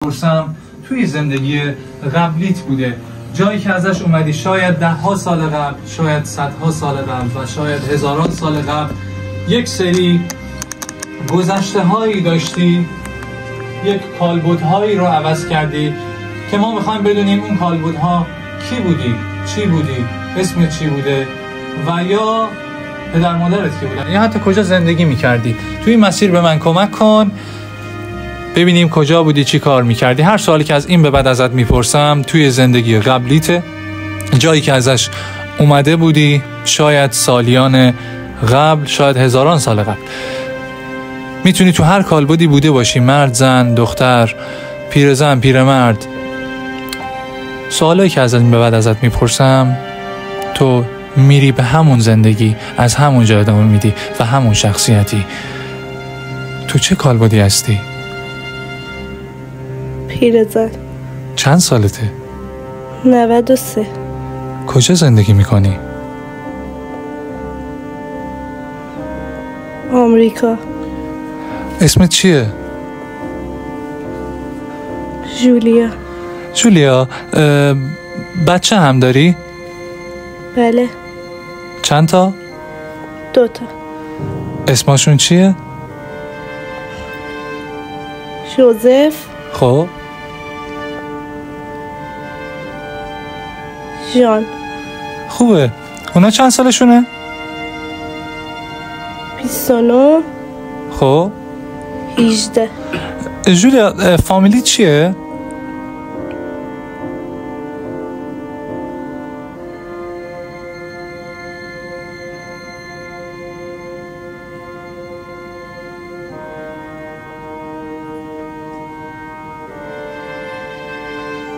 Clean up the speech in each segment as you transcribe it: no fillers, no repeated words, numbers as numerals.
پرسم توی زندگی قبلیت بوده، جایی که ازش اومدی شاید 10 سال قبل، شاید 100 سال قبل و شاید هزاران سال قبل یک سری گذشته هایی داشتی، یک کالبدهایی رو عوض کردی که ما میخوایم بدونیم اون کالبدها کی بودی، چی بودی، اسم چی بوده و یا پدر مادرت کی بودن یا حتی کجا زندگی میکردی. توی این مسیر به من کمک کن ببینیم کجا بودی، چی کار میکردی. هر سوالی که از این به بعد ازت میپرسم توی زندگی قبلیته، جایی که ازش اومده بودی، شاید سالیان قبل، شاید هزاران سال قبل. میتونی تو هر کالبدی بوده باشی، مرد، زن، دختر، پیرزن، پیرمرد. سوالایی که از این به بعد ازت میپرسم تو میری به همون زندگی، از همون جا ادامه میدی و همون شخصیتی. تو چه کالبدی هستی؟ پیرزن. چند سالته؟ 93. کجا زندگی میکنی؟ آمریکا. اسمت چیه؟ جولیا. جولیا، بچه هم داری؟ بله. چند تا؟ 2 تا. اسمشون چیه؟ جوزف. خب جان. خوبه. اونا چند سالشونه؟ 29. خب 18. جولیا، فامیلی چیه؟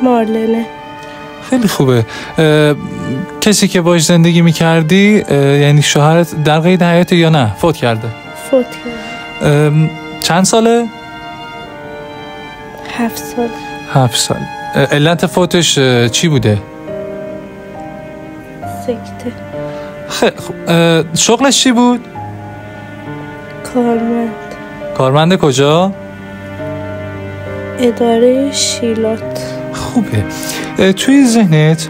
مارلنه. خیلی خوبه. کسی که باش زندگی میکردی یعنی شوهرت در قید حیاته یا نه فوت کرده؟ فوت کرده. چند ساله؟ 7 سال. 7 سال. علت فوتش چی بوده؟ سکته. خیلی خوب. شغلش چی بود؟ کارمند. کارمند کجا؟ اداره شیلات. خوبه. توی ذهنت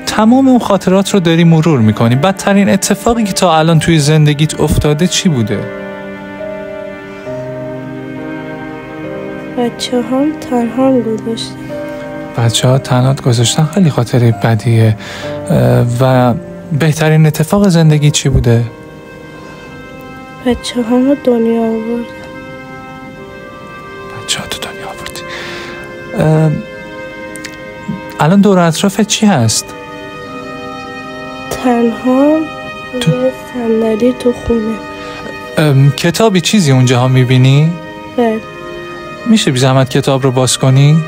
تمام اون خاطرات رو داری مرور میکنی. بدترین اتفاقی که تا الان توی زندگیت افتاده چی بوده؟ بچه هم تنها گذاشتن. بچه ها تنهات گذاشتن خیلی خاطره بدیه. و بهترین اتفاق زندگی چی بوده؟ بچه هم دنیا آورد. بچه ها تو دنیا آوردی. الان دور اطرافت چی هست؟ تنها یه صندلی تو خونه. کتابی چیزی اونجاها میبینی؟ بله. میشه بی زحمت کتاب رو باز کنی؟ بله.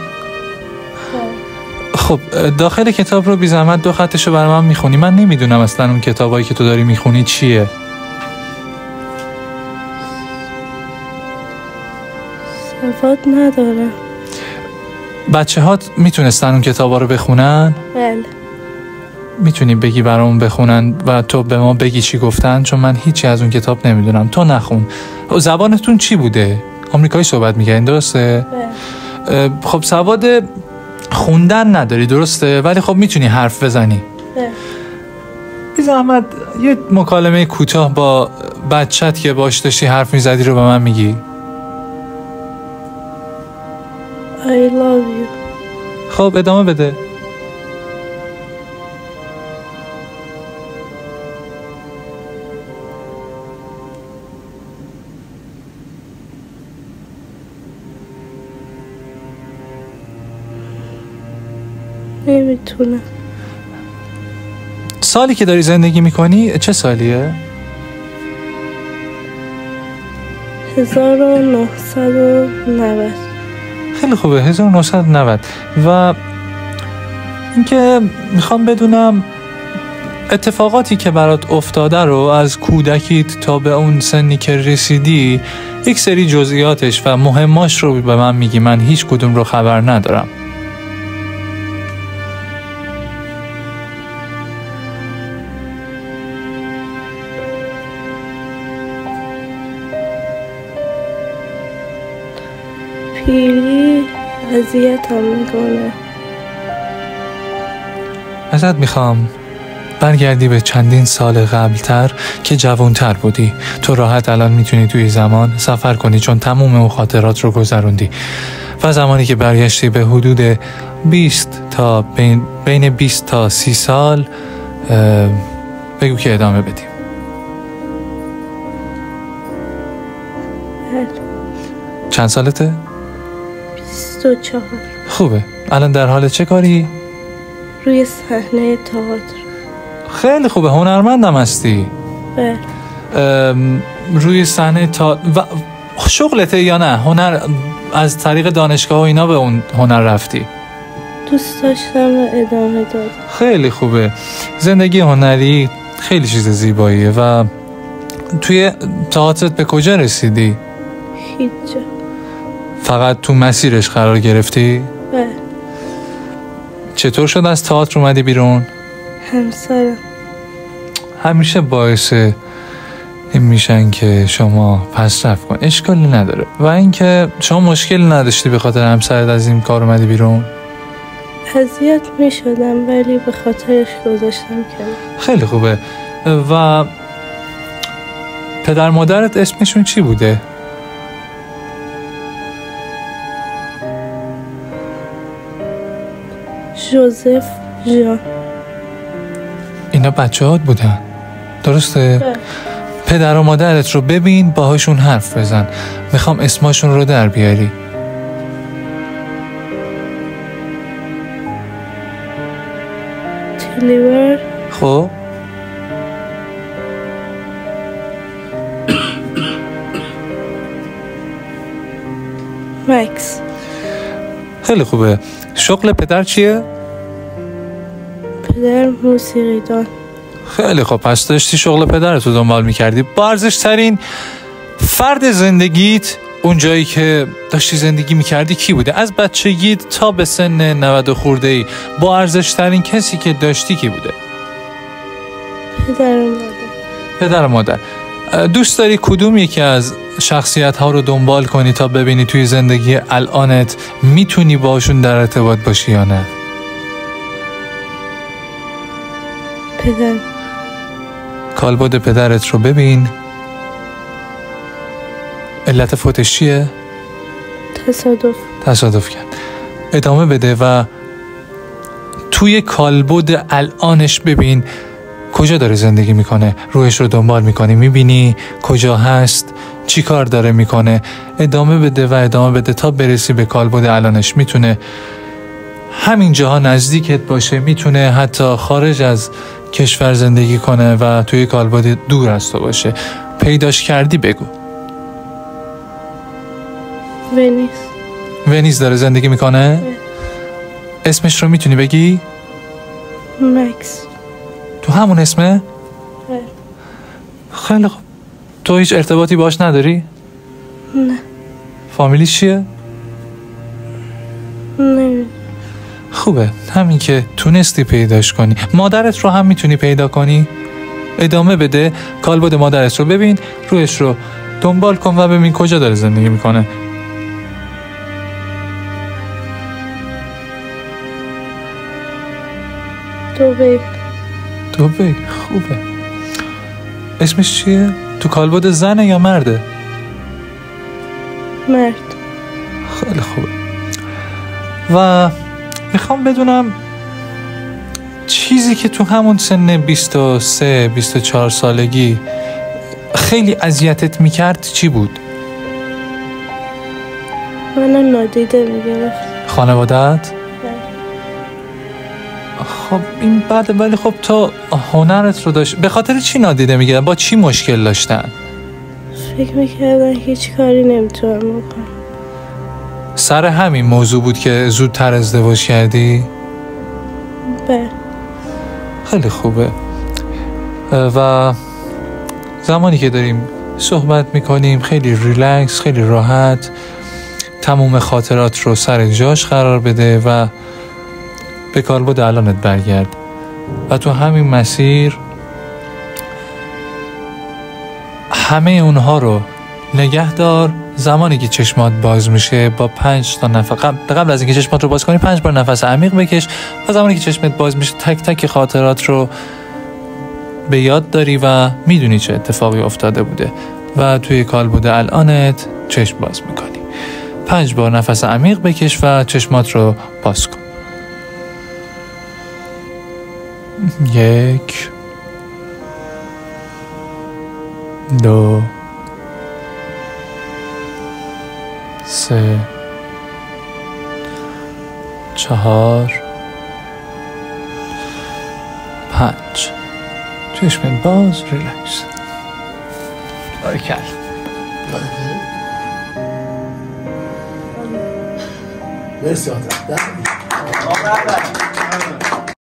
خب داخل کتاب رو بی زحمت 2 خطشو برای من میخونی؟ من نمیدونم اصلا اون کتابایی که تو داری میخونی چیه. سواد ندارم. بچه هات میتونستن اون کتابا رو بخونن؟ بله. میتونی بگی برامون بخونن و تو به ما بگی چی گفتن؟ چون من هیچی از اون کتاب نمیدونم. تو نخون. زبانتون چی بوده؟ آمریکایی صحبت میگن درسته؟ بله. خب سواد خوندن نداری درسته؟ ولی خب میتونی حرف بزنی. بله. بی زحمت یه مکالمه کوتاه با بچت که باش داشتی حرف میزدی رو به من میگی؟ I love you. خب ادامه بده. نمیتونم. سالی که داری زندگی میکنی چه سالیه؟ 1990. خیلی خوبه. 1990. و اینکه میخوام بدونم اتفاقاتی که برات افتاده رو از کودکیت تا به اون سنی که رسیدی یک سری جزئیاتش و مهماش رو به من میگی. من هیچ کدوم رو خبر ندارم. پیری از اذیتم میکنه. ازت میخوام برگردی به چندین سال قبلتر که جوانتر بودی. تو راحت الان میتونی توی زمان سفر کنی چون تموم اون خاطرات رو گذروندی و زمانی که برگشتی به حدود 20 تا بین 20 تا 30 سال بگو که ادامه بدیم. چند سالته؟ 24. خوبه. الان در حال چه کاری؟ روی صحنه تئاتر. خیلی خوبه. هنرمندم هستی؟ بله. روی صحنه و شغلته یا نه؟ هنر از طریق دانشگاه و اینا به اون هنر رفتی؟ دوست داشتم و ادامه دادم. خیلی خوبه. زندگی هنری خیلی چیز زیباییه. و توی تئاترت به کجا رسیدی؟ هیچ جا. فقط تو مسیرش قرار گرفتی؟ بله. چطور شد از تئاتر اومدی بیرون؟ همسرم همیشه باعث این میشن که شما پسرفت کن. اشکالی نداره. و اینکه شما مشکلی نداشتی به خاطر همسرت از این کار اومدی بیرون؟ اذیت میشدم ولی به خاطرش گذاشتم کنار. خیلی خوبه. و پدر مادرت اسمشون چی بوده؟ جوزف، ژان. اینا بچه‌هات بودن درسته؟ بله. پدر و مادرت رو ببین، باهاشون حرف بزن. میخوام اسماشون رو در بیاری. تیلیور. خب مکس. خیلی خوبه. شغل پدر چیه؟ پدر موسیقیدان. خیلی خوب. پس داشتی شغل پدرت رو دنبال میکردی. با ارزش‌ترین فرد زندگیت اون جایی که داشتی زندگی میکردی کی بوده؟ از بچگیت تا به سن 90 خورده‌ای با ارزش‌ترین کسی که داشتی کی بوده؟ پدر و مادر. پدر و مادر. دوست داری کدوم یکی از شخصیت‌ها رو دنبال کنی تا ببینی توی زندگی الانت میتونی باشون در ارتباط باشی یا نه؟ پدر. کالبد پدرت رو ببین. علت فوتش چیه؟ تصادف کرد. ادامه بده و توی کالبد الانش ببین کجا داره زندگی میکنه. روحش رو دنبال میکنی، میبینی کجا هست، چی کار داره میکنه. ادامه بده و ادامه بده تا برسی به کالبد الانش. میتونه همین جاها نزدیکت باشه، میتونه حتی خارج از کشور زندگی کنه و توی کالبد دور از تو باشه. پیداش کردی بگو. ونیز داره زندگی میکنه؟ اسمش رو میتونی بگی؟ مکس. تو همون اسمه؟ خیلی خوب. تو هیچ ارتباطی باش نداری؟ نه. فامیلیش چیه؟ نه. خوبه. همین که تونستی پیداش کنی. مادرت رو هم میتونی پیدا کنی؟ ادامه بده. کالبد مادرت رو ببین، روش رو دنبال کن و ببین کجا داره زندگی میکنه. دبی. خوبه. اسمش چیه؟ تو کالبد زنه یا مرده؟ مرد. خیلی خوبه. و میخوام بدونم چیزی که تو همون سن 23-24 سالگی خیلی اذیتت میکرد چی بود؟ منو نادیده میگرفت. خانواده‌ات؟ خب این بعد. ولی خب تو هنرت رو داشت. به خاطر چی نادیده میگیرن؟ با چی مشکل داشتن؟ فکر میکردن هیچ کاری نمیتونم بکنم. سر همین موضوع بود که زودتر ازدواج کردی؟ بله. خیلی خوبه. و زمانی که داریم صحبت میکنیم خیلی ریلکس، خیلی راحت تموم خاطرات رو سر جاش قرار بده و به کالبد الانت برگرد و تو همین مسیر همه اونها رو نگه دار. زمانی که چشمات باز میشه با 5 تا نفس قبل از اینکه چشمات رو باز کنی 5 بار نفس عمیق بکش و زمانی که چشمت باز میشه تک تک خاطرات رو به یاد داری و میدونی چه اتفاقی افتاده بوده و توی کالبد الانت چشم باز میکنی. 5 بار نفس عمیق بکش و چشمات رو باز کن. 1 2 3 4 5 چشمت باز ریلکس. باریکل. مرسی آتا.